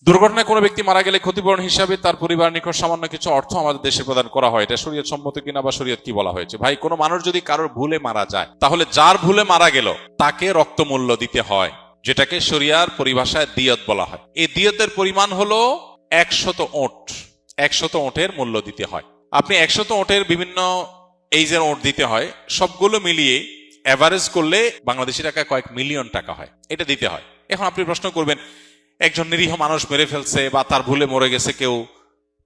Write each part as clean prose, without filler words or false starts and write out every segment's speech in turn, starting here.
দুর্ঘটনায় কোনো ব্যক্তি মারা গেলে ক্ষতিপূরণ হিসাবে তার পরিবার নিকট সামান্য কিছু অর্থ আমাদের দেশে প্রদান করা হয়, এটা শরীয়ত সম্মত কিনা বা শরীয়ত কি বলা হয়েছে? ভাই, কোনো মানুষ যদি কারোর ভুলে মারা যায়, তাহলে যার ভুলে মারা গেল তাকে রক্তমূল্য দিতে হয়, যেটাকে শরিয়ার পরিভাষায় দিয়ত বলা হয়। এই দিয়তের পরিমাণ হলো 100 ওট। 100 ওটের মূল্য দিতে হয়। আপনি 100 ওটের বিভিন্ন এইজের ওট দিতে হয়, সবগুলো মিলিয়ে এভারেজ করলে বাংলাদেশি টাকা কয়েক মিলিয়ন টাকা হয়, এটা দিতে হয়। এখন আপনি প্রশ্ন করবেন, একজন নিরীহ মানুষ মেরে ফেলছে বা তার ভুলে মরে গেছে কেউ,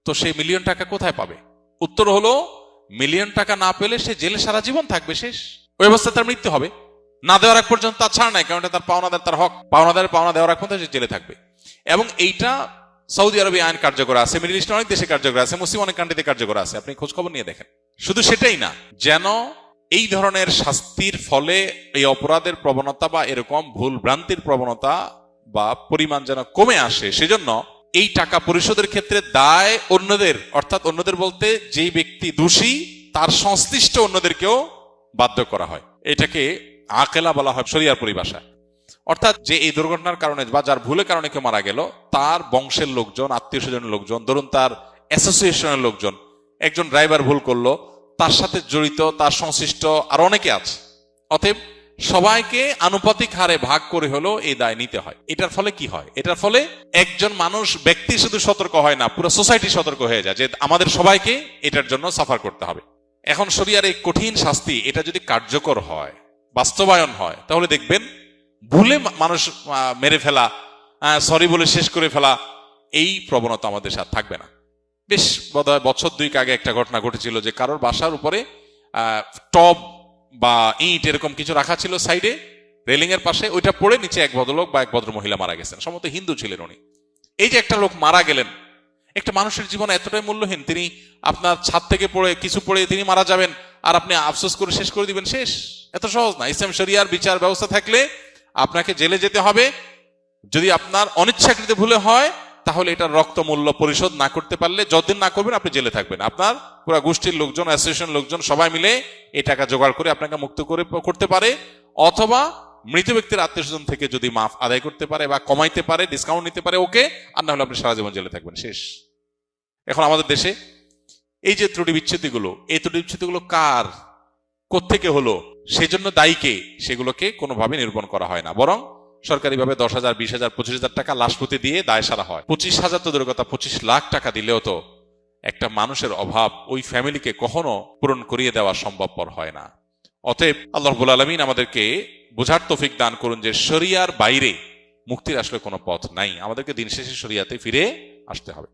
তো সেই মিলিয়ন টাকা কোথায় পাবে? উত্তর হলো, মিলিয়ন টাকা না পেলে সে জেলে সারা জীবন থাকবে, শেষ। ওই অবস্থায় তার মৃত্যু হবে। না দেওয়ার আগ পর্যন্ত তার ছাড় নাই, কারণ এটা তার পাওনাদার, তার হক। পাওনা দেওয়ার আগ পর্যন্ত সে জেলে থাকবে। এবং এইটা সৌদি আরবে আইন কার্যকর আছে, মিডল ইস্টের অনেক দেশে কার্যকর আছে, মুসলিম অনেক কান্ট্রিতে কার্যকর আছে, আপনি খোঁজ খবর নিয়ে দেখেন। শুধু সেটাই না, যেন এই ধরনের শাস্তির ফলে এই অপরাধের প্রবণতা বা এরকম ভুল ভ্রান্তির প্রবণতা বা পরিমাণ যেন কমে আসে, সেজন্য এই টাকা পরিশোধের ক্ষেত্রে দায় অন্যদের, অর্থাৎ অন্যদের বলতে যেই ব্যক্তি দোষী তার সংশ্লিষ্ট অন্যদেরকেও বাধ্য করা হয়। এটাকে আকেলা বলা হয় শরিয়ার পরিভাষায়। অর্থাৎ যে এই দুর্ঘটনার কারণে বা যার ভুলের কারণে কেউ মারা গেল, তার বংশের লোকজন, আত্মীয় স্বজনের লোকজন, ধরুন তার অ্যাসোসিয়েশনের লোকজন, একজন ড্রাইভার ভুল করলো, তার সাথে জড়িত তার সংশ্লিষ্ট আর অনেকে আছে, অতএব সবাইকে আনুপাতিক হারে ভাগ করে হলো এই দায় নিতে হয়। এটার ফলে কি হয়? এটার ফলে একজন মানুষ, ব্যক্তি শুধু সতর্ক হয় না, পুরো সোসাইটি সতর্ক হয়ে যায় যে আমাদের সবাইকে এটার জন্য সাফার করতে হবে। এখন শরিয়ার এই কঠিন শাস্তি, এটা যদি কার্যকর হয়, বাস্তবায়ন হয়, তাহলে দেখবেন ভুলে মানুষ মেরে ফেলা, সরি বলে শেষ করে ফেলা, এই প্রবণতা আমাদের সাথে থাকবে না। বেশ বোধহয় বছর 2 আগে একটা ঘটনা ঘটেছিল যে কারোর বাসার উপরে টব বা ইট এরকম কিছু রাখা ছিল সাইডে রেলিং এর পাশে, ওইটা পড়ে নিচে এক ভদ্রলোক বা এক ভদ্র মহিলা মারা গেছেন, সম্ভবত হিন্দু ছিলেন উনি। এই যে একটা লোক মারা গেলেন, একটা মানুষের জীবন এতটাই মূল্যহীন, তিনি আপনার ছাদ থেকে পড়ে কিছু পড়ে তিনি মারা যাবেন আর আপনি আফসোস করে শেষ করে দিবেন, শেষ। এত সহজ না। ইসলাম শরিয়ার বিচার ব্যবস্থা থাকলে আপনাকে জেলে যেতে হবে। যদি আপনার অনিচ্ছাকৃত ভুলে হয়, তাহলে এটার রক্ত মূল্য পরিশোধ না করতে পারলে, যতদিন না করবেন আপনি জেলে থাকবেন। আপনার পুরো গোষ্ঠীর লোকজন, অ্যাসোসিয়েশন লোকজন সবাই মিলে এই টাকা জোগাড় করে আপনাকে মুক্ত করতে পারে, অথবা মৃত ব্যক্তির আত্মীয় স্বজন থেকে যদি মাফ আদায় করতে পারে বা কমাইতে পারে, ডিসকাউন্ট নিতে পারে, ওকে। আর না হলে আপনি সারা জীবন জেলে থাকবেন, শেষ। এখন আমাদের দেশে এই যে ত্রুটি বিচ্ছুতিগুলো, এই ত্রুটি বিচ্ছুতিগুলো কার, কোত্থেকে হলো, সেজন্য দায়ীকে, সেগুলোকে কোনোভাবে নিরূপণ করা হয় না, বরং সরকারিভাবে 10,000, 20,000, 25,000 টাকা লাশপতি দিয়ে দায় সারা হয়। 25,000 তো দূরের কথা, 25 লাখ টাকা দিলেও তো একটা মানুষের অভাব ওই ফ্যামিলিকে কখনো পূরণ করিয়ে দেওয়া সম্ভবপর হয় না। অতএব আল্লাহ রাব্বুল আলামিন আমাদেরকে বোঝার তৌফিক দান করুন যে শরিয়ার বাইরে মুক্তির আসলে কোনো পথ নাই, আমাদেরকে দিন শেষে শরিয়াতে ফিরে আসতে হবে।